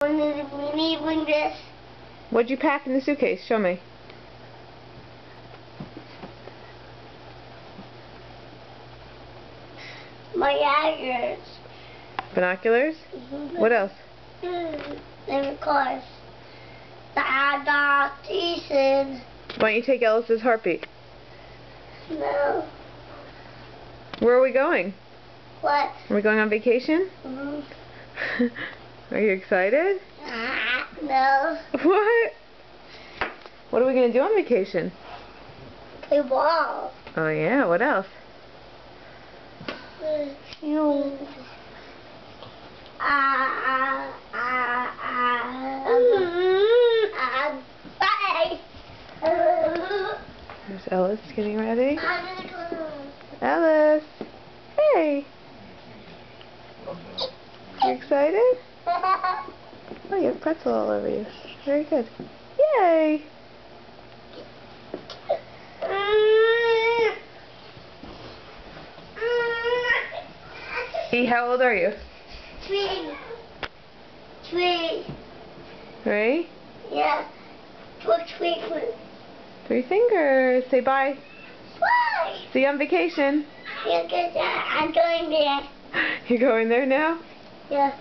We need to bring this. What'd you pack in the suitcase? Show me. My binoculars. Binoculars? What else? And of course, the adaptation. Why don't you take Ellis's heartbeat? No. Where are we going? What? Are we going on vacation? Are you excited? No. What? What are we going to do on vacation? Play ball. Oh yeah, what else? You. Bye. There's Ellis getting ready. Ellis! Hey! You excited? Oh, you have pretzel all over you. Very good. Yay! How old are you? 3. 3. 3? Yeah. 3. 3 fingers. Say bye. Bye. See you on vacation. Yeah, 'cause I'm going there. You going there now? Yeah.